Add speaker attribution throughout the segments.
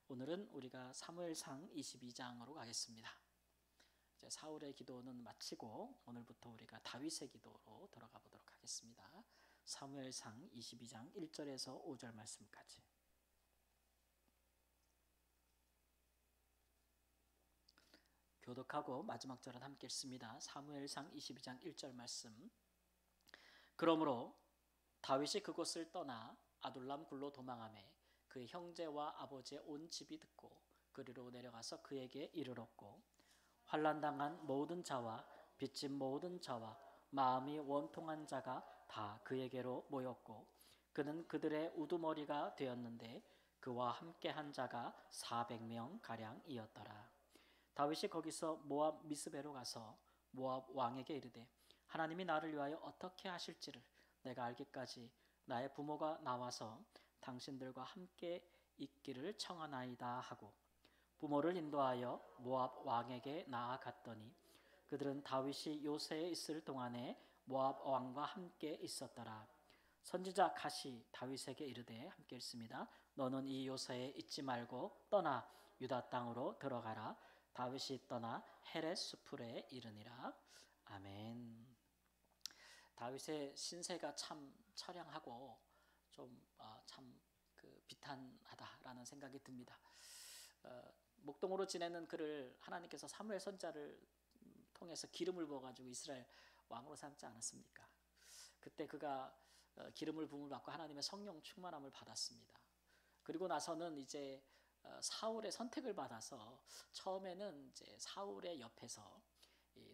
Speaker 1: 오늘은 우리가 사무엘상 22장으로 가겠습니다. 이제 사울의 기도는 마치고 오늘부터 우리가 다윗의 기도로 들어가 보도록 하겠습니다. 사무엘상 22장 1절에서 5절 말씀까지. 교독하고 마지막 절은 함께 읽습니다. 사무엘상 22장 1절 말씀. 그러므로 다윗이 그곳을 떠나 아둘람 굴로 도망하매 그의 형제와 아버지의 온 집이 듣고 그리로 내려가서 그에게 이르렀고, 환난당한 모든 자와 빚진 모든 자와 마음이 원통한 자가 다 그에게로 모였고, 그는 그들의 우두머리가 되었는데 그와 함께한 자가 400명 가량이었더라. 다윗이 거기서 모압 미스베로 가서 모압 왕에게 이르되, 하나님이 나를 위하여 어떻게 하실지를 내가 알기까지 나의 부모가 나와서 당신들과 함께 있기를 청하나이다 하고 부모를 인도하여 모압 왕에게 나아갔더니 그들은 다윗이 요새에 있을 동안에 모압 왕과 함께 있었더라. 선지자 갓이 다윗에게 이르되, 함께 읽습니다. 너는 이 요새에 있지 말고 떠나 유다 땅으로 들어가라. 다윗이 떠나 헤렛 수풀에 이르니라. 아멘. 다윗의 신세가 참 처량하고 좀 비탄하다라는 생각이 듭니다. 목동으로 지내는 그를 하나님께서 사무엘 선지자를 통해서 기름을 부어가지고 이스라엘 왕으로 삼지 않았습니까? 그때 그가 기름을 부음을 받고 하나님의 성령 충만함을 받았습니다. 그리고 나서는 이제 사울의 선택을 받아서 처음에는 이제 사울의 옆에서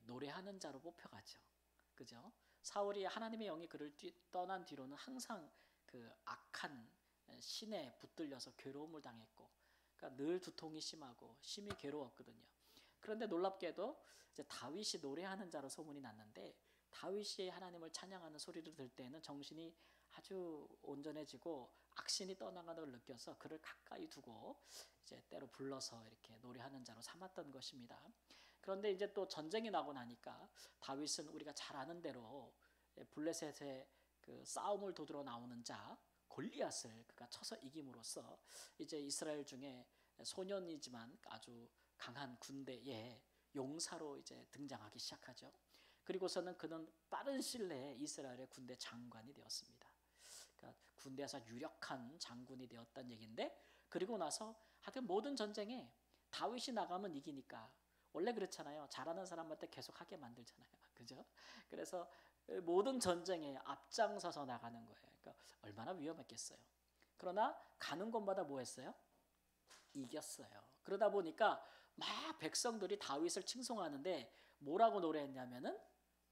Speaker 1: 노래하는 자로 뽑혀가죠. 그죠? 사울이 하나님의 영이 그를 떠난 뒤로는 항상 그 악한 신에 붙들려서 괴로움을 당했고, 그러니까 늘 두통이 심하고 심히 괴로웠거든요. 그런데 놀랍게도 이제 다윗이 노래하는 자로 소문이 났는데, 다윗이 하나님을 찬양하는 소리를 들을 때는 정신이 아주 온전해지고 악신이 떠나가는 걸 느껴서 그를 가까이 두고 이제 때로 불러서 이렇게 노래하는 자로 삼았던 것입니다. 그런데 이제 또 전쟁이 나고 나니까 다윗은 우리가 잘 아는 대로 블레셋의 그 싸움을 도두러 나오는 자 골리앗을 그가 쳐서 이김으로써 이제 이스라엘 중에 소년이지만 아주 강한 군대의 용사로 이제 등장하기 시작하죠. 그리고서는 그는 빠른 시일 내에 이스라엘의 군대 장관이 되었습니다. 그러니까 군대에서 유력한 장군이 되었다는 얘기인데, 그리고 나서 하여튼 모든 전쟁에 다윗이 나가면 이기니까, 원래 그렇잖아요. 잘하는 사람한테 계속 하게 만들잖아요. 그죠? 그래서 모든 전쟁에 앞장서서 나가는 거예요. 그러니까 얼마나 위험했겠어요. 그러나 가는 곳마다 뭐 했어요? 이겼어요. 그러다 보니까 막 백성들이 다윗을 칭송하는데 뭐라고 노래했냐면은,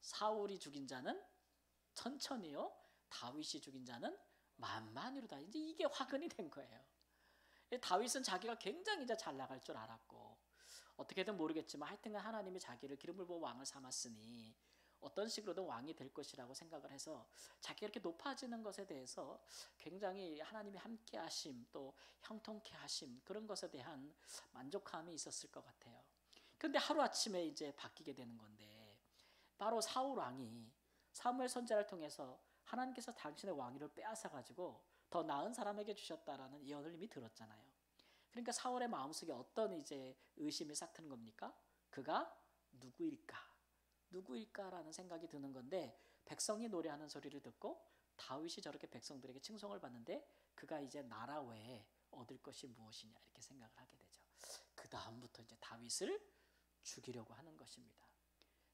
Speaker 1: 사울이 죽인 자는 천천히요, 다윗이 죽인 자는 만만히로다. 이제 이게 화근이 된 거예요. 다윗은 자기가 굉장히 이제 잘 나갈 줄 알았고, 어떻게든 모르겠지만 하여튼간 하나님이 자기를 기름을 부어 왕을 삼았으니 어떤 식으로든 왕이 될 것이라고 생각을 해서 자기가 이렇게 높아지는 것에 대해서 굉장히 하나님이 함께 하심, 또 형통케 하심, 그런 것에 대한 만족함이 있었을 것 같아요. 그런데 하루아침에 이제 바뀌게 되는 건데, 바로 사울 왕이 사무엘 선지자를 통해서 하나님께서 당신의 왕위를 빼앗아 가지고 더 나은 사람에게 주셨다라는 예언을 이미 들었잖아요. 그러니까 사울의 마음속에 어떤 이제 의심이 싹 트는 겁니까? 그가 누구일까라는 생각이 드는 건데, 백성이 노래하는 소리를 듣고 다윗이 저렇게 백성들에게 칭송을 받는데 그가 이제 나라 외에 얻을 것이 무엇이냐 이렇게 생각을 하게 되죠. 그 다음부터 이제 다윗을 죽이려고 하는 것입니다.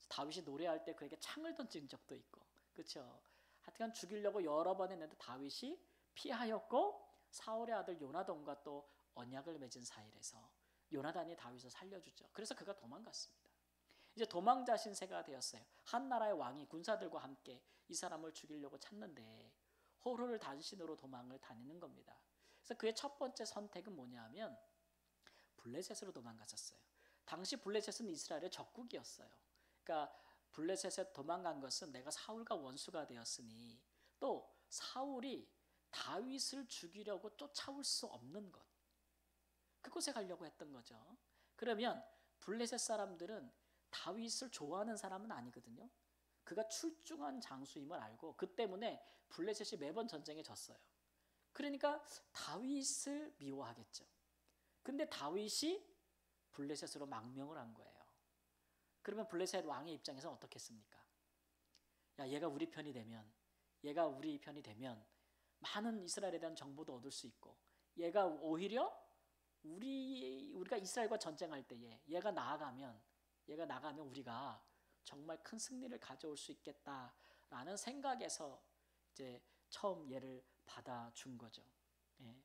Speaker 1: 다윗이 노래할 때 그에게 창을 던진 적도 있고, 그렇죠? 하여튼 죽이려고 여러 번 했는데 다윗이 피하였고, 사울의 아들 요나단과 또 언약을 맺은 사이에서 요나단이 다윗을 살려주죠. 그래서 그가 도망갔습니다. 이제 도망자 신세가 되었어요. 한 나라의 왕이 군사들과 함께 이 사람을 죽이려고 찾는데 호르를 단신으로 도망을 다니는 겁니다. 그래서 그의 첫 번째 선택은 뭐냐면 블레셋으로 도망갔었어요. 당시 블레셋은 이스라엘의 적국이었어요. 그러니까 블레셋에 도망간 것은 내가 사울과 원수가 되었으니 또 사울이 다윗을 죽이려고 쫓아올 수 없는 것, 그곳에 가려고 했던 거죠. 그러면 블레셋 사람들은 다윗을 좋아하는 사람은 아니거든요. 그가 출중한 장수임을 알고 그 때문에 블레셋이 매번 전쟁에 졌어요. 그러니까 다윗을 미워하겠죠. 근데 다윗이 블레셋으로 망명을 한 거예요. 그러면 블레셋 왕의 입장에서는 어떻겠습니까? 야, 얘가 우리 편이 되면 많은 이스라엘에 대한 정보도 얻을 수 있고, 얘가 오히려 우리가 이스라엘과 전쟁할 때에 얘가 나가면 우리가 정말 큰 승리를 가져올 수 있겠다라는 생각에서 이제 처음 얘를 받아준 거죠. 예.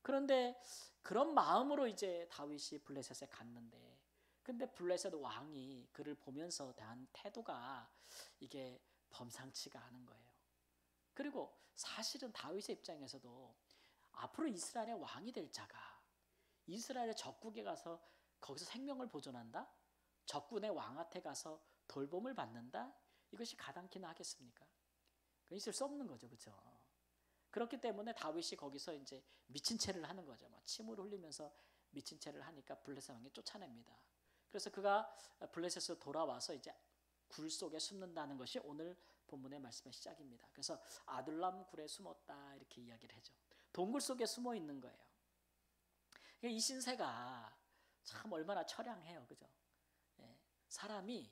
Speaker 1: 그런데 그런 마음으로 이제 다윗이 블레셋에 갔는데, 근데 블레셋 왕이 그를 보면서 대한 태도가 이게 범상치가 않은 거예요. 그리고 사실은 다윗의 입장에서도 앞으로 이스라엘의 왕이 될 자가 이스라엘의 적국에 가서 거기서 생명을 보존한다? 적군의 왕한테 가서 돌봄을 받는다? 이것이 가당키나 하겠습니까? 그건 있을 수 없는 거죠. 그렇죠? 그렇기 때문에 다윗이 거기서 이제 미친 채를 하는 거죠. 막 침을 흘리면서 미친 채를 하니까 블레셋 왕이 쫓아냅니다. 그래서 그가 블레셋에서 돌아와서 이제 굴 속에 숨는다는 것이 오늘 본문의 말씀의 시작입니다. 그래서 아둘람 굴에 숨었다 이렇게 이야기를 하죠. 동굴 속에 숨어 있는 거예요. 이 신세가 참 얼마나 처량해요. 그죠? 예, 사람이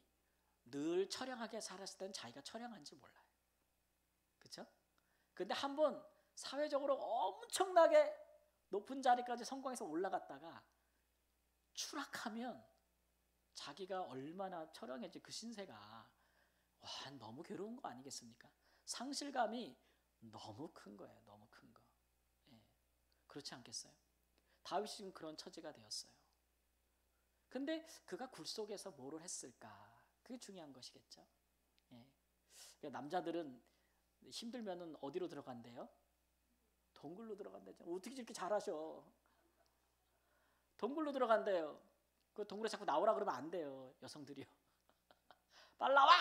Speaker 1: 늘 처량하게 살았을 때는 자기가 처량한지 몰라요. 그렇죠? 근데 한번 사회적으로 엄청나게 높은 자리까지 성공해서 올라갔다가 추락하면 자기가 얼마나 처량해지 그 신세가 와 너무 괴로운 거 아니겠습니까? 상실감이 너무 큰 거예요. 너무 큰 거. 예, 그렇지 않겠어요? 다윗이 지금 그런 처지가 되었어요. 근데 그가 굴 속에서 뭐를 했을까? 그게 중요한 것이겠죠. 예. 남자들은 힘들면은 어디로 들어간대요? 동굴로 들어간대죠. 어떻게 저렇게 잘하셔? 동굴로 들어간대요. 그 동굴에 자꾸 나오라 그러면 안 돼요. 여성들이요. 빨리 나와!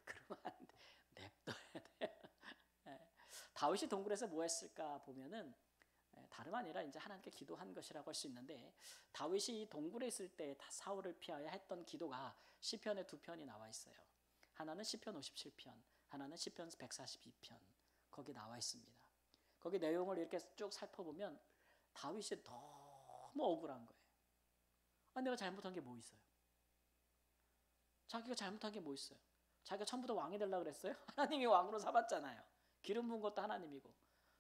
Speaker 1: 그러면 안 돼. 냅둬야 돼. 예. 다윗이 동굴에서 뭐 했을까 보면은 다름 아니라 이제 하나님께 기도한 것이라고 할 수 있는데, 다윗이 이 동굴에 있을 때 사울을 피하여 했던 기도가 시편에 두 편이 나와 있어요. 하나는 시편 57편, 하나는 시편 142편. 거기 나와 있습니다. 거기 내용을 이렇게 쭉 살펴보면 다윗이 너무 억울한 거예요. 내가 잘못한 게 뭐 있어요? 자기가 잘못한 게 뭐 있어요? 자기가 처음부터 왕이 되려고 그랬어요? 하나님이 왕으로 삼았잖아요. 기름 부은 것도 하나님이고.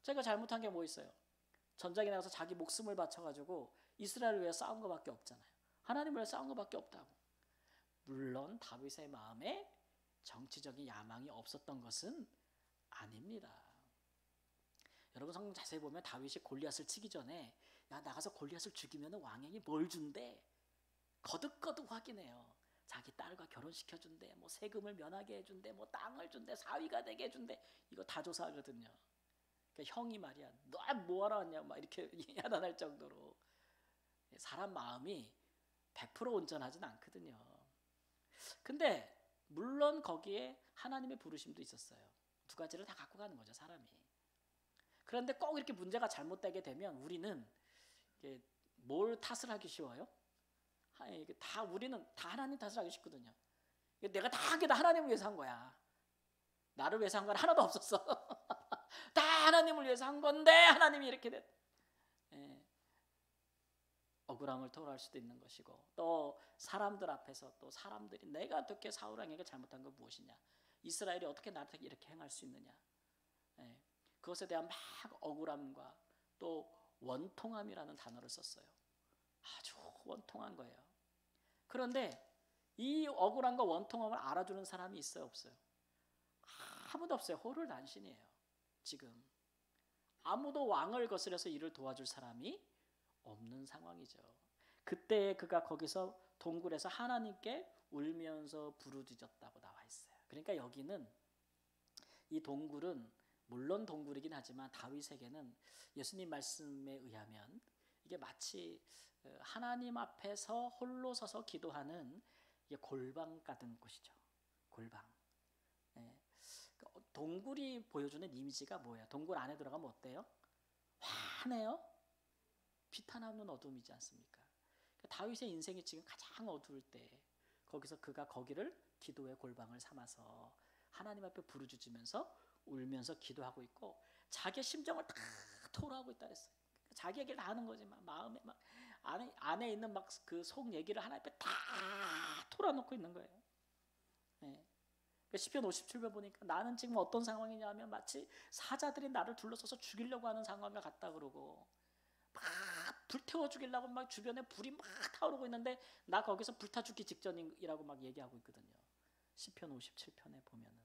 Speaker 1: 자기가 잘못한 게 뭐 있어요? 전장에 나가서 자기 목숨을 바쳐가지고 이스라엘을 위해 싸운 것밖에 없잖아요. 하나님을 위해 싸운 것밖에 없다고. 물론 다윗의 마음에 정치적인 야망이 없었던 것은 아닙니다. 여러분 성경 자세히 보면 다윗이 골리앗을 치기 전에 야 나가서 골리앗을 죽이면 왕에게 뭘 준대? 거듭거듭 확인해요. 자기 딸과 결혼시켜준대, 뭐 세금을 면하게 해준대, 뭐 땅을 준대, 사위가 되게 해준대. 이거 다 조사하거든요. 그러니까 형이 말이야, 너 뭐하러 왔냐, 막 이렇게 야단할 정도로 사람 마음이 100% 온전하진 않거든요. 근데 물론 거기에 하나님의 부르심도 있었어요. 두 가지를 다 갖고 가는 거죠, 사람이. 그런데 꼭 이렇게 문제가 잘못되게 되면 우리는 뭘 탓을 하기 쉬워요? 우리는 다 하나님 탓을 하기 쉽거든요. 내가 다 한 게 다 하나님을 위해서 한 거야. 나를 위해서 한 건 하나도 없었어. 다 하나님을 위해서 한 건데 하나님이 이렇게 됐. 예. 억울함을 토로할 수도 있는 것이고, 또 사람들 앞에서 또 사람들이 내가 어떻게 사울 왕에게 잘못한 건 무엇이냐, 이스라엘이 어떻게 나한테 이렇게 행할 수 있느냐, 예. 그것에 대한 막 억울함과 또 원통함이라는 단어를 썼어요. 아주 원통한 거예요. 그런데 이 억울함과 원통함을 알아주는 사람이 있어요, 없어요? 아무도 없어요. 호를단신이에요. 지금 아무도 왕을 거스려서 이를 도와줄 사람이 없는 상황이죠. 그때 그가 거기서 동굴에서 하나님께 울면서 부르짖었다고 나와 있어요. 그러니까 여기는 이 동굴은 물론 동굴이긴 하지만 다윗에게는 예수님 말씀에 의하면 이게 마치 하나님 앞에서 홀로 서서 기도하는 골방 같은 곳이죠. 골방. 예. 동굴이 보여주는 이미지가 뭐예요? 동굴 안에 들어가면 어때요? 환해요? 비탄하는 어둠이지 않습니까? 다윗의 인생이 지금 가장 어두울 때 거기서 그가 거기를 기도의 골방을 삼아서 하나님 앞에 부르짖으면서 울면서 기도하고 있고 자기의 심정을 다 토로하고 있다 그랬어요. 자기 얘기를 다 하는 거지. 마음에 막 안에 있는 막 그 속 얘기를 하나님 앞에 다 털어놓고 있는 거예요. 예. 시편 57편 보니까 나는 지금 어떤 상황이냐면 마치 사자들이 나를 둘러서서 죽이려고 하는 상황과 같다 그러고, 막 불태워 죽이려고 막 주변에 불이 막 타오르고 있는데 나 거기서 불타 죽기 직전이라고 막 얘기하고 있거든요. 시편 57편에 보면은.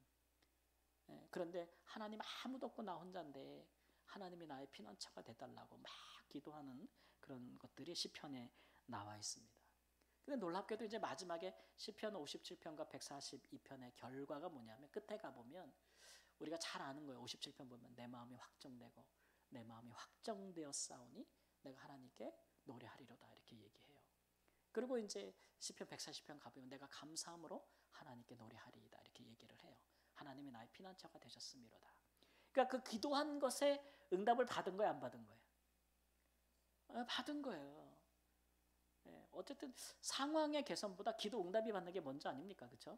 Speaker 1: 예, 그런데 하나님 아무도 없고 나 혼자인데 하나님이 나의 피난처가 되달라고 막 기도하는 그런 것들이 시편에 나와 있습니다. 근데 놀랍게도 이제 마지막에 시편 57편과 142편의 결과가 뭐냐면 끝에 가보면 우리가 잘 아는 거예요. 57편 보면 내 마음이 확정되고 내 마음이 확정되었사오니 내가 하나님께 노래하리로다 이렇게 얘기해요. 그리고 이제 시편 140편 가보면 내가 감사함으로 하나님께 노래하리이다 이렇게 얘기를 해요. 하나님이 나의 피난처가 되셨음이로다. 그러니까 그 기도한 것에 응답을 받은 거예요, 안 받은 거예요? 받은 거예요. 어쨌든 상황의 개선보다 기도 응답이 받는 게 먼저 아닙니까? 그렇죠?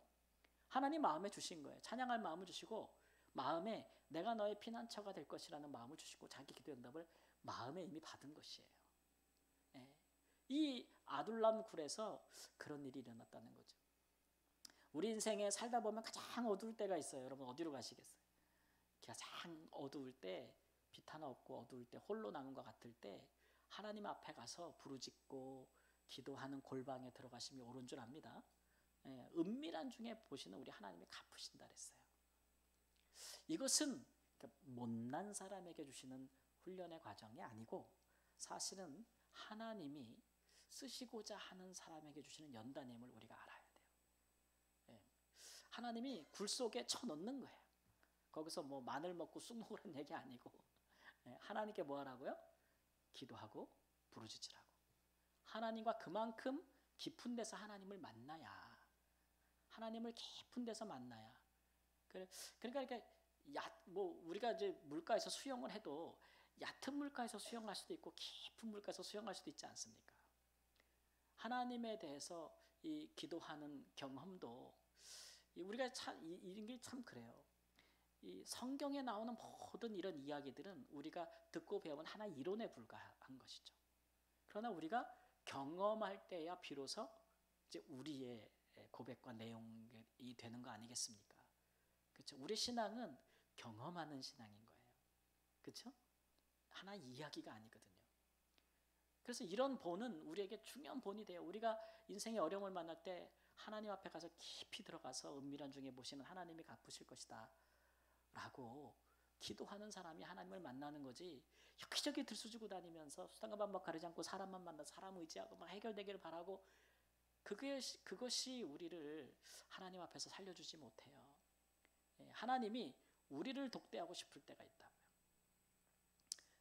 Speaker 1: 하나님 마음에 주신 거예요. 찬양할 마음을 주시고 마음에 내가 너의 피난처가 될 것이라는 마음을 주시고 자기 기도 응답을 마음에 이미 받은 것이에요. 이 아둘람 굴에서 그런 일이 일어났다는 거죠. 우리 인생에 살다 보면 가장 어두울 때가 있어요. 여러분 어디로 가시겠어요? 가장 어두울 때, 빛 하나 없고 어두울 때, 홀로 남은 것 같을 때 하나님 앞에 가서 부르짖고 기도하는 골방에 들어가시면 옳은 줄 압니다. 은밀한 중에 보시는 우리 하나님이 갚으신다 그랬어요. 이것은 못난 사람에게 주시는 훈련의 과정이 아니고 사실은 하나님이 쓰시고자 하는 사람에게 주시는 연단임을 우리가 알아야 돼요. 하나님이 굴 속에 쳐넣는 거예요. 거기서 뭐 마늘 먹고 쑥 먹으라는 얘기 아니고 하나님께 뭐 하라고요? 기도하고 부르짖으라고. 하나님과 그만큼 깊은 데서 하나님을 만나야, 하나님을 깊은 데서 만나야. 그러니까 이렇게 뭐 우리가 이제 물가에서 수영을 해도 얕은 물가에서 수영할 수도 있고 깊은 물가에서 수영할 수도 있지 않습니까? 하나님에 대해서 이 기도하는 경험도 우리가 참 이런 게 참 그래요. 이 성경에 나오는 모든 이런 이야기들은 우리가 듣고 배운 하나의 이론에 불과한 것이죠. 그러나 우리가 경험할 때야 비로소 이제 우리의 고백과 내용이 되는 거 아니겠습니까? 그렇죠? 우리 신앙은 경험하는 신앙인 거예요. 그렇죠? 하나의 이야기가 아니거든요. 그래서 이런 본은 우리에게 중요한 본이 돼요. 우리가 인생의 어려움을 만날 때 하나님 앞에 가서 깊이 들어가서 은밀한 중에 보시는 하나님이 갚으실 것이다 라고 기도하는 사람이 하나님을 만나는 거지, 여기저기 들쑤지고 다니면서 수단과 방법 가리지 않고 사람만 만나 사람 의지하고 막 해결되기를 바라고 그것이 우리를 하나님 앞에서 살려주지 못해요. 하나님이 우리를 독대하고 싶을 때가 있다고요.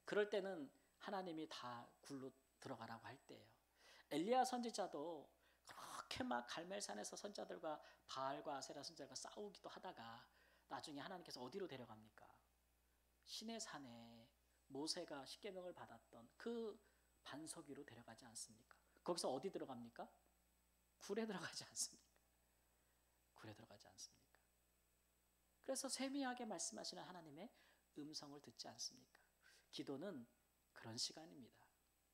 Speaker 1: 그럴 때는 하나님이 다 굴로 들어가라고 할 때예요. 엘리야 선지자도 그렇게 막 갈멜산에서 선지자들과 바알과 아세라 선지자가 싸우기도 하다가 나중에 하나님께서 어디로 데려갑니까? 시내산에 모세가 십계명을 받았던 그 반석 위로 데려가지 않습니까? 거기서 어디 들어갑니까? 굴에 들어가지 않습니까? 굴에 들어가지 않습니까? 그래서 세미하게 말씀하시는 하나님의 음성을 듣지 않습니까? 기도는 그런 시간입니다.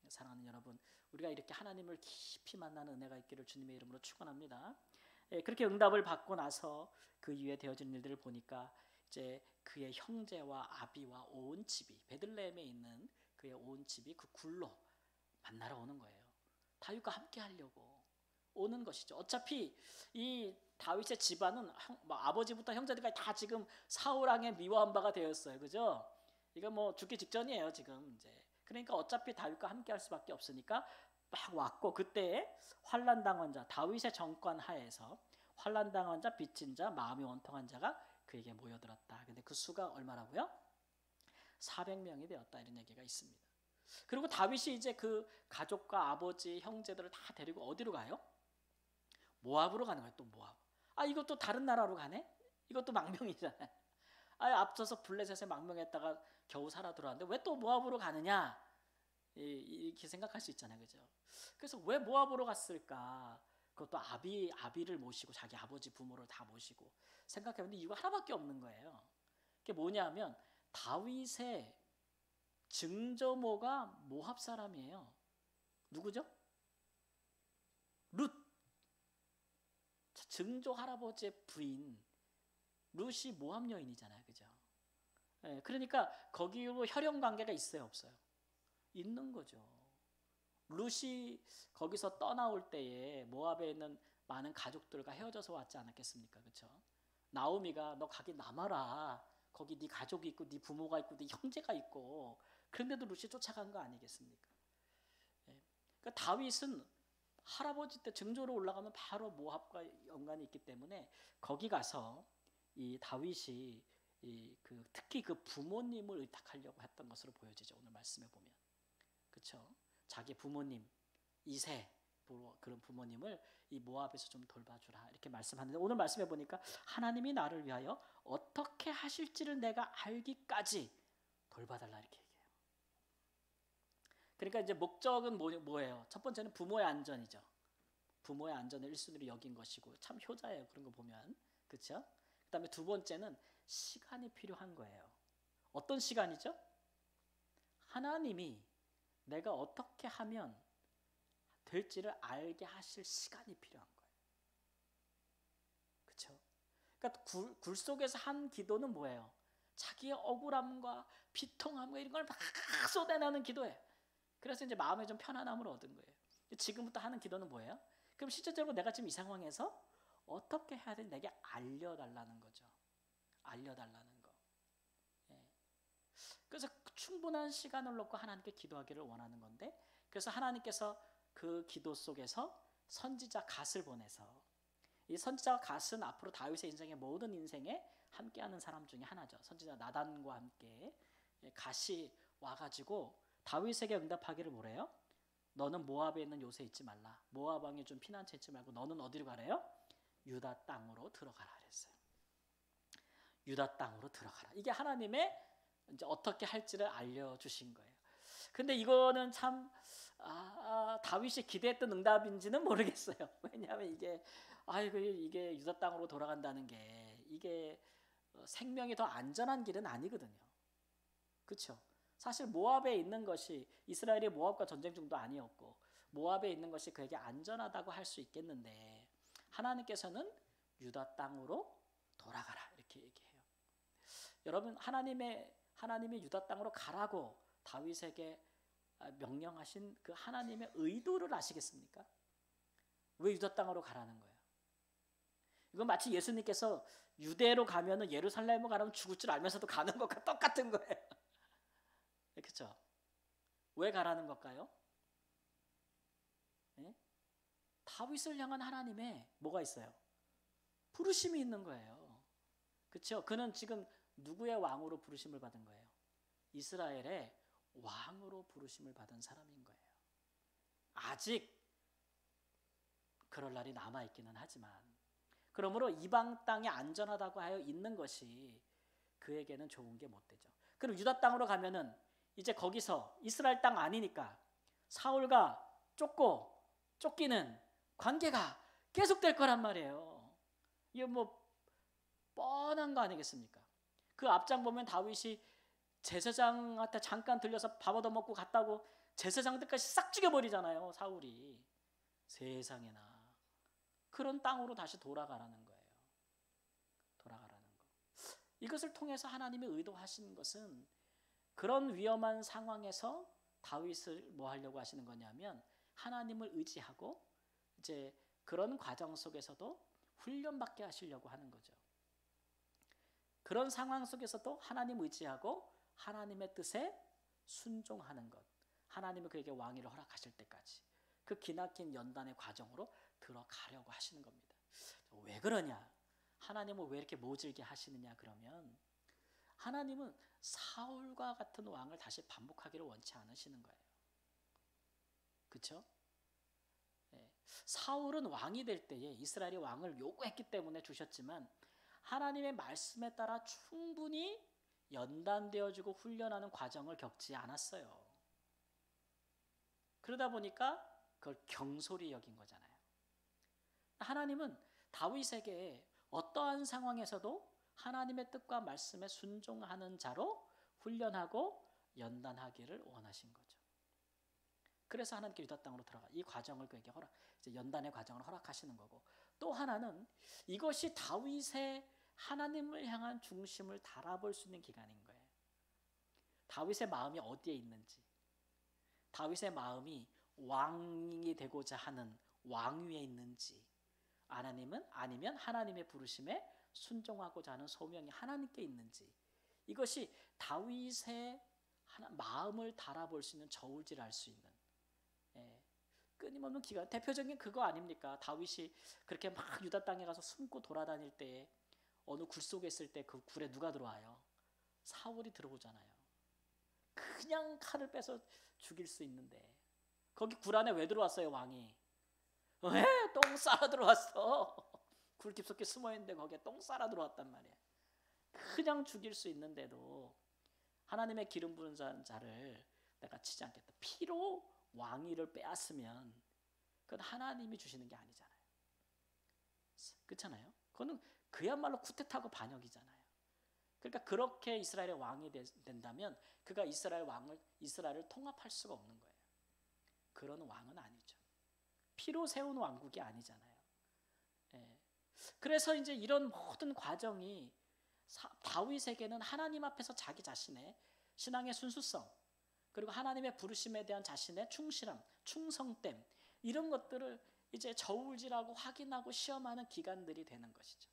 Speaker 1: 사랑하는 여러분, 우리가 이렇게 하나님을 깊이 만나는 은혜가 있기를 주님의 이름으로 축원합니다. 그렇게 응답을 받고 나서 그 이후에 되어진 일들을 보니까 이제 그의 형제와 아비와 온 집이, 베들레헴에 있는 그의 온 집이 그 굴로 만나러 오는 거예요. 다윗과 함께 하려고 오는 것이죠. 어차피 이 다윗의 집안은 아버지부터 형제들까지 다 지금 사울 왕의 미워한 바가 되었어요. 그죠? 이거 뭐 죽기 직전이에요, 지금 이제. 그러니까 어차피 다윗과 함께 할 수밖에 없으니까 막 왔고, 그때 환난 당한 자, 다윗의 정권 하에서 환난 당한 자, 빚진 자, 마음이 원통한 자가 그에게 모여들었다. 근데 그 수가 얼마라고요? 400명이 되었다, 이런 얘기가 있습니다. 그리고 다윗이 이제 그 가족과 아버지, 형제들을 다 데리고 어디로 가요? 모압으로 가는 거예요. 또 모압. 이것도 다른 나라로 가네? 이것도 망명이잖아요. 앞서서 블레셋에 망명했다가 겨우 살아 들어왔는데 왜 또 모압으로 가느냐? 이렇게 생각할 수 있잖아요. 그죠? 그래서 왜 모압으로 갔을까? 그것도 아비를 모시고 자기 아버지 부모를 다 모시고 생각해보는데 이유가 하나밖에 없는 거예요. 그게 뭐냐면 다윗의 증조모가 모압 사람이에요. 누구죠? 룻. 증조 할아버지의 부인 룻이 모압 여인이잖아요, 그죠? 예, 그러니까 거기로 혈연 관계가 있어요, 없어요? 있는 거죠. 룻이 거기서 떠나올 때에 모압에 있는 많은 가족들과 헤어져서 왔지 않았겠습니까, 그렇죠? 나오미가 너 가기 남아라. 거기 네 가족이 있고 네 부모가 있고 네 형제가 있고 그런데도 룻이 쫓아간 거 아니겠습니까? 예. 그러니까 다윗은 할아버지 때 증조로 올라가면 바로 모압과 연관이 있기 때문에 거기 가서 이 다윗이 특히 그 부모님을 의탁하려고 했던 것으로 보여지죠. 오늘 말씀에 보면. 그렇죠? 자기 부모님 이세 그런 부모님을 이 모압에서 좀 돌봐주라 이렇게 말씀하는데 오늘 말씀해 보니까 하나님이 나를 위하여 어떻게 하실지를 내가 알기까지 돌봐달라 이렇게 얘기해요. 그러니까 이제 목적은 뭐예요? 첫 번째는 부모의 안전이죠. 부모의 안전을 1순위로 여긴 것이고 참 효자예요. 그런 거 보면. 그렇죠? 그다음에 두 번째는 시간이 필요한 거예요. 어떤 시간이죠? 하나님이 내가 어떻게 하면 될지를 알게 하실 시간이 필요한 거예요. 그렇죠? 그러니까 굴 속에서 한 기도는 뭐예요? 자기의 억울함과 비통함과 이런 걸 막 쏟아내는 기도예요. 그래서 이제 마음에 좀 편안함을 얻은 거예요. 지금부터 하는 기도는 뭐예요? 그럼 실제적으로 내가 지금 이 상황에서 어떻게 해야 되는지 내게 알려달라는 거죠. 알려달라는 거. 예. 그래서 충분한 시간을 놓고 하나님께 기도하기를 원하는 건데 그래서 하나님께서 그 기도 속에서 선지자 갓을 보내서 이 선지자 갓은 앞으로 다윗의 인생의 모든 인생에 함께하는 사람 중에 하나죠. 선지자 나단과 함께 갓이 와가지고 다윗에게 응답하기를 뭐래요? 너는 모압에 있는 요새 있지 말라. 모압 왕에 좀 피난처 있지 말고 너는 어디로 가래요? 유다 땅으로 들어가라 그랬어요. 유다 땅으로 들어가라. 이게 하나님의 이제 어떻게 할지를 알려주신 거예요. 근데 이거는 참 다윗이 기대했던 응답인지는 모르겠어요. 왜냐하면 이게 유다 땅으로 돌아간다는 게 이게 생명이 더 안전한 길은 아니거든요. 그렇죠? 사실 모압에 있는 것이 이스라엘이 모압과 전쟁 중도 아니었고 모압에 있는 것이 그에게 안전하다고 할 수 있겠는데 하나님께서는 유다 땅으로 돌아가라 이렇게 얘기해요. 여러분 하나님이 유다 땅으로 가라고 다윗에게 명령하신 그 하나님의 의도를 아시겠습니까? 왜 유다 땅으로 가라는 거예요? 이건 마치 예수님께서 유대로 가면은 예루살렘으로 가면 죽을 줄 알면서도 가는 것과 똑같은 거예요. 그렇죠? 왜 가라는 걸까요? 네? 다윗을 향한 하나님의 뭐가 있어요? 부르심이 있는 거예요. 그렇죠? 그는 지금 누구의 왕으로 부르심을 받은 거예요? 이스라엘의 왕으로 부르심을 받은 사람인 거예요. 아직 그럴 날이 남아있기는 하지만 그러므로 이방 땅이 안전하다고 하여 있는 것이 그에게는 좋은 게 못 되죠. 그럼 유다 땅으로 가면은 이제 거기서 이스라엘 땅 아니니까 사울과 쫓기는 관계가 계속될 거란 말이에요. 이게 뭐 뻔한 거 아니겠습니까? 그 앞장 보면 다윗이 제사장한테 잠깐 들려서 밥 얻어먹고 갔다고 제사장들까지 싹 죽여버리잖아요. 사울이. 세상에나. 그런 땅으로 다시 돌아가라는 거예요. 돌아가라는 거. 이것을 통해서 하나님이 의도하신 것은 그런 위험한 상황에서 다윗을 뭐 하려고 하시는 거냐면 하나님을 의지하고 이제 그런 과정 속에서도 훈련받게 하시려고 하는 거죠. 그런 상황 속에서도 하나님 의지하고 하나님의 뜻에 순종하는 것. 하나님은 그에게 왕위를 허락하실 때까지 그 기나긴 연단의 과정으로 들어가려고 하시는 겁니다. 왜 그러냐? 하나님은 왜 이렇게 모질게 하시느냐 그러면 하나님은 사울과 같은 왕을 다시 반복하기를 원치 않으시는 거예요. 그렇죠? 네. 사울은 왕이 될 때에 이스라엘이 왕을 요구했기 때문에 주셨지만 하나님의 말씀에 따라 충분히 연단되어지고 훈련하는 과정을 겪지 않았어요. 그러다 보니까 그걸 경솔히 여긴 거잖아요. 하나님은 다윗에게 어떠한 상황에서도 하나님의 뜻과 말씀에 순종하는 자로 훈련하고 연단하기를 원하신 거죠. 그래서 하나님께 유다 땅으로 들어가 이 과정을 그에게 이제 연단의 과정을 허락하시는 거고, 또 하나는 이것이 다윗의 하나님을 향한 중심을 달아볼 수 있는 기간인 거예요. 다윗의 마음이 어디에 있는지, 다윗의 마음이 왕이 되고자 하는 왕위에 있는지, 아니면 하나님의 부르심에 순종하고자 하는 소명이 하나님께 있는지, 이것이 다윗의 마음을 달아볼 수 있는 저울질을 할 수 있는 끊임없는 기간. 대표적인 그거 아닙니까? 다윗이 그렇게 막 유다 땅에 가서 숨고 돌아다닐 때 어느 굴 속에 있을 때 그 굴에 누가 들어와요? 사울이 들어오잖아요. 그냥 칼을 빼서 죽일 수 있는데 거기 굴 안에 왜 들어왔어요? 왕이 왜 똥 싸러 들어왔어? 굴 깊숙이 숨어있는데 거기에 똥 싸러 들어왔단 말이에요. 그냥 죽일 수 있는데도 하나님의 기름 부은 자를 내가 치지 않겠다. 피로 왕위를 빼앗으면 그건 하나님이 주시는 게 아니잖아요. 그렇잖아요. 그거는 그야말로 쿠데타고 반역이잖아요. 그러니까 그렇게 이스라엘의 왕이 된다면 그가 이스라엘을 통합할 수가 없는 거예요. 그런 왕은 아니죠. 피로 세운 왕국이 아니잖아요. 그래서 이제 이런 모든 과정이 다윗에게는 하나님 앞에서 자기 자신의 신앙의 순수성, 그리고 하나님의 부르심에 대한 자신의 충실함, 충성됨, 이런 것들을 이제 저울질하고 확인하고 시험하는 기간들이 되는 것이죠.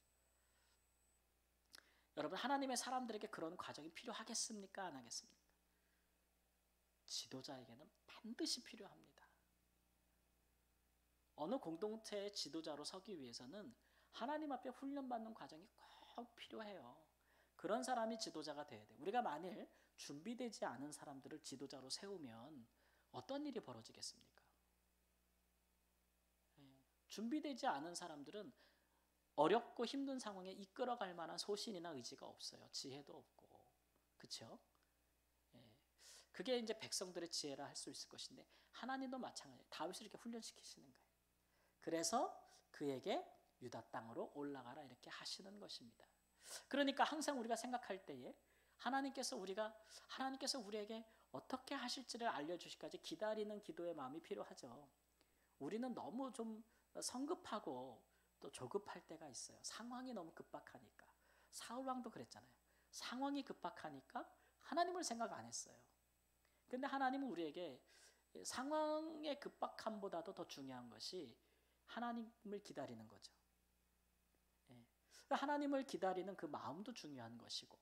Speaker 1: 여러분, 하나님의 사람들에게 그런 과정이 필요하겠습니까? 안 하겠습니까? 지도자에게는 반드시 필요합니다. 어느 공동체의 지도자로 서기 위해서는 하나님 앞에 훈련받는 과정이 꼭 필요해요. 그런 사람이 지도자가 돼야 돼요. 우리가 만일 준비되지 않은 사람들을 지도자로 세우면 어떤 일이 벌어지겠습니까? 준비되지 않은 사람들은 어렵고 힘든 상황에 이끌어갈 만한 소신이나 의지가 없어요. 지혜도 없고. 그렇죠? 그게 이제 백성들의 지혜라 할 수 있을 것인데 하나님도 마찬가지예요. 다윗을 이렇게 훈련시키시는 거예요. 그래서 그에게 유다 땅으로 올라가라 이렇게 하시는 것입니다. 그러니까 항상 우리가 생각할 때에 하나님께서 우리에게 어떻게 하실지를 알려주시기까지 기다리는 기도의 마음이 필요하죠. 우리는 너무 좀 성급하고 또 조급할 때가 있어요. 상황이 너무 급박하니까. 사울왕도 그랬잖아요. 상황이 급박하니까 하나님을 생각 안 했어요. 근데 하나님은 우리에게 상황의 급박함보다도 더 중요한 것이 하나님을 기다리는 거죠. 하나님을 기다리는 그 마음도 중요한 것이고,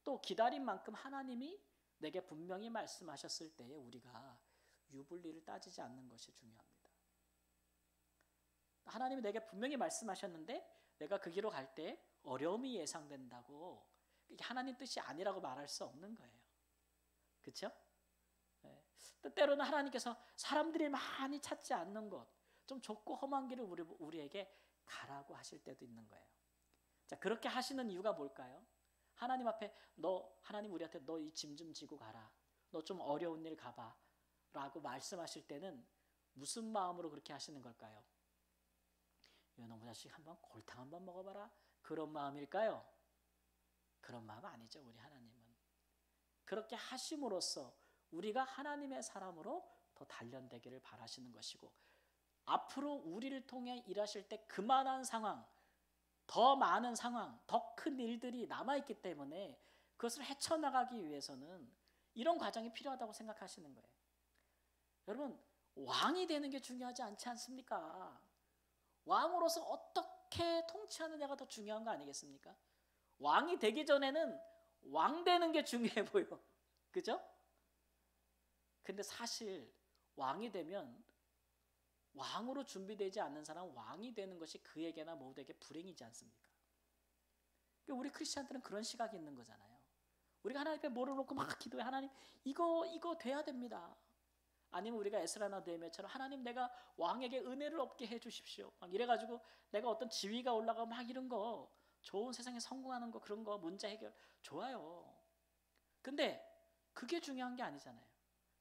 Speaker 1: 또 기다린 만큼 하나님이 내게 분명히 말씀하셨을 때에 우리가 유불리를 따지지 않는 것이 중요합니다. 하나님이 내게 분명히 말씀하셨는데 내가 그 길로 갈 때 어려움이 예상된다고 이게 하나님 뜻이 아니라고 말할 수 없는 거예요. 그렇죠? 때로는 하나님께서 사람들이 많이 찾지 않는 곳, 좀 좁고 험한 길을 우리에게 가라고 하실 때도 있는 거예요. 자, 그렇게 하시는 이유가 뭘까요? 하나님 앞에 하나님 우리한테 너 이 짐 좀 지고 가라. 너 좀 어려운 일 가봐. 라고 말씀하실 때는 무슨 마음으로 그렇게 하시는 걸까요? 요놈의 자식 한번 골탕 한번 먹어봐라. 그런 마음일까요? 그런 마음 아니죠. 우리 하나님은. 그렇게 하심으로써 우리가 하나님의 사람으로 더 단련되기를 바라시는 것이고, 앞으로 우리를 통해 일하실 때 그만한 상황, 더 많은 상황, 더 큰 일들이 남아있기 때문에 그것을 헤쳐나가기 위해서는 이런 과정이 필요하다고 생각하시는 거예요. 여러분, 왕이 되는 게 중요하지 않지 않습니까? 왕으로서 어떻게 통치하느냐가 더 중요한 거 아니겠습니까? 왕이 되기 전에는 왕 되는 게 중요해 보여. 그죠? 근데 사실 왕이 되면 왕으로 준비되지 않는 사람은 왕이 되는 것이 그에게나 모두에게 불행이지 않습니까? 우리 크리스찬들은 그런 시각이 있는 거잖아요. 우리가 하나님 앞에 뭐를 놓고 막 기도해. 하나님 이거 돼야 됩니다. 아니면 우리가 에스라나 느헤미야처럼 하나님 내가 왕에게 은혜를 얻게 해주십시오. 막 이래가지고 내가 어떤 지위가 올라가고 막 이런 거, 좋은 세상에 성공하는 거, 그런 거 문제 해결 좋아요. 근데 그게 중요한 게 아니잖아요.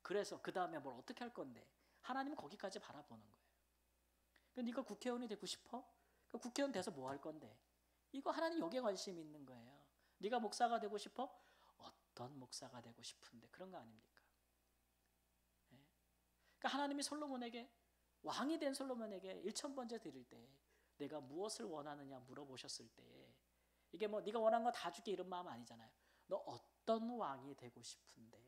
Speaker 1: 그래서 그 다음에 뭘 어떻게 할 건데 하나님은 거기까지 바라보는 거예요. 네가 국회의원이 되고 싶어? 국회의원 돼서 뭐 할 건데? 이거 하나님 여기에 관심이 있는 거예요. 네가 목사가 되고 싶어? 어떤 목사가 되고 싶은데 그런 거 아닙니까? 그러니까 하나님이 솔로몬에게 왕이 된 솔로몬에게 1,000번째 드릴 때 내가 무엇을 원하느냐 물어보셨을 때 이게 뭐 네가 원하는 거 다 줄게 이런 마음 아니잖아요. 너 어떤 왕이 되고 싶은데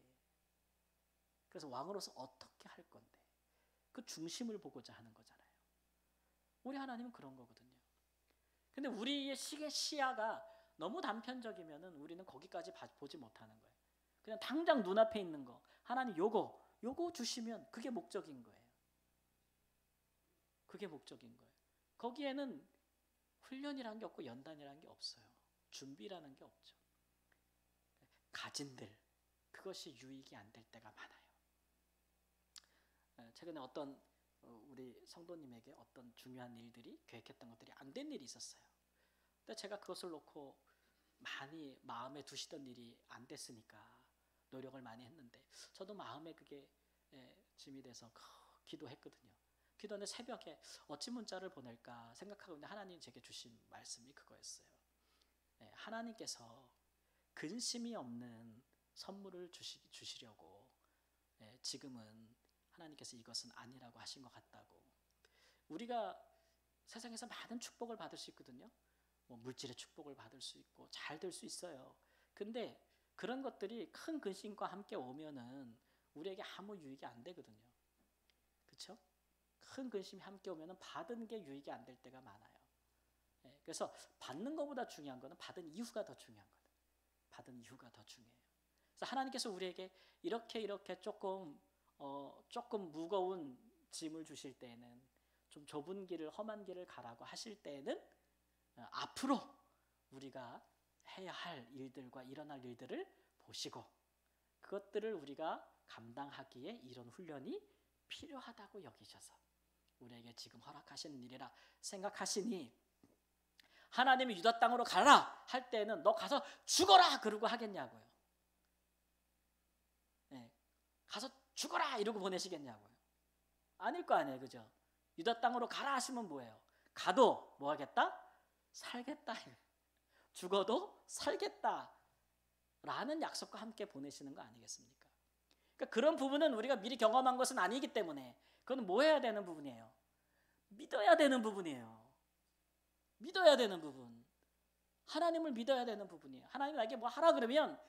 Speaker 1: 그래서 왕으로서 어떻게 할 건데 그 중심을 보고자 하는 거잖아요. 우리 하나님은 그런 거거든요. 근데 우리의 시야가 너무 단편적이면은 우리는 거기까지 보지 못하는 거예요. 그냥 당장 눈앞에 있는 거 하나님 요거 주시면 그게 목적인 거예요. 그게 목적인 거예요. 거기에는 훈련이라는 게 없고 연단이라는 게 없어요. 준비라는 게 없죠. 가진들 그것이 유익이 안 될 때가 많아요. 최근에 어떤 우리 성도님에게 어떤 중요한 일들이 계획했던 것들이 안 된 일이 있었어요. 근데 제가 그것을 놓고 많이 마음에 두시던 일이 안 됐으니까 노력을 많이 했는데 저도 마음에 그게 짐이 돼서 기도했거든요. 기도하는데 새벽에 어찌 문자를 보낼까 생각하고 있는데 하나님 제게 주신 말씀이 그거였어요. 하나님께서 근심이 없는 선물을 주시려고 지금은 하나님께서 이것은 아니라고 하신 것 같다고. 우리가 세상에서 많은 축복을 받을 수 있거든요. 뭐 물질의 축복을 받을 수 있고 잘 될 수 있어요. 근데 그런 것들이 큰 근심과 함께 오면은 우리에게 아무 유익이 안 되거든요. 그렇죠? 큰 근심이 함께 오면은 받은 게 유익이 안 될 때가 많아요. 그래서 받는 것보다 중요한 거는 받은 이유가 더 중요한 거예요. 받은 이유가 더 중요해요. 그래서 하나님께서 우리에게 이렇게 조금 무거운 짐을 주실 때에는 좀 좁은 길을 험한 길을 가라고 하실 때에는 앞으로 우리가 해야 할 일들과 일어날 일들을 보시고 그것들을 우리가 감당하기에 이런 훈련이 필요하다고 여기셔서 우리에게 지금 허락하시는 일이라 생각하시니 하나님이 유다 땅으로 가라 할 때는 너 가서 죽어라 그러고 하겠냐고요. 가서 죽어라 이러고 보내시겠냐고요. 아닐 거 아니에요. 그죠? 유다 땅으로 가라 하시면 뭐예요? 가도 뭐 하겠다? 살겠다. 죽어도 살겠다 라는 약속과 함께 보내시는 거 아니겠습니까? 그러니까 그런 부분은 우리가 미리 경험한 것은 아니기 때문에 그건 뭐 해야 되는 부분이에요? 믿어야 되는 부분이에요. 믿어야 되는 부분. 하나님을 믿어야 되는 부분이에요. 하나님이 나에게 뭐 하라 그러면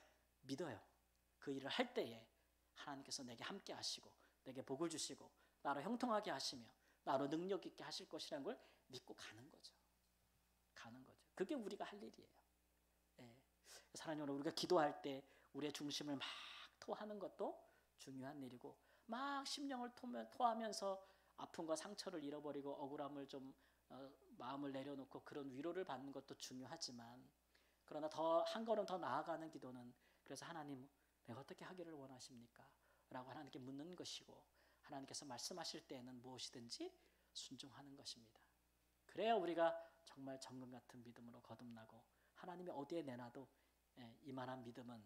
Speaker 1: 믿어요. 그 일을 할 때에 하나님께서 내게 함께 하시고 내게 복을 주시고 나로 형통하게 하시며 나로 능력 있게 하실 것이라는 걸 믿고 가는 거죠. 그게 우리가 할 일이에요. 하나님 우리가 기도할 때 우리의 중심을 막 토하는 것도 중요한 일이고 막 심령을 토하면서 아픔과 상처를 잃어버리고 억울함을 좀 마음을 내려놓고 그런 위로를 받는 것도 중요하지만 그러나 한 걸음 더 나아가는 기도는 그래서 하나님 내가 어떻게 하기를 원하십니까? 라고 하나님께 묻는 것이고 하나님께서 말씀하실 때에는 무엇이든지 순종하는 것입니다. 그래야 우리가 정말 정금 같은 믿음으로 거듭나고 하나님이 어디에 내놔도 이만한 믿음은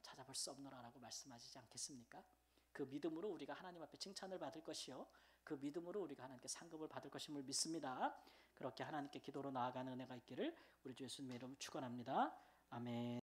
Speaker 1: 찾아볼 수 없노라라고 말씀하시지 않겠습니까? 그 믿음으로 우리가 하나님 앞에 칭찬을 받을 것이요 그 믿음으로 우리가 하나님께 상급을 받을 것임을 믿습니다. 그렇게 하나님께 기도로 나아가는 은혜가 있기를 우리 주 예수님의 이름으로 축원합니다. 아멘.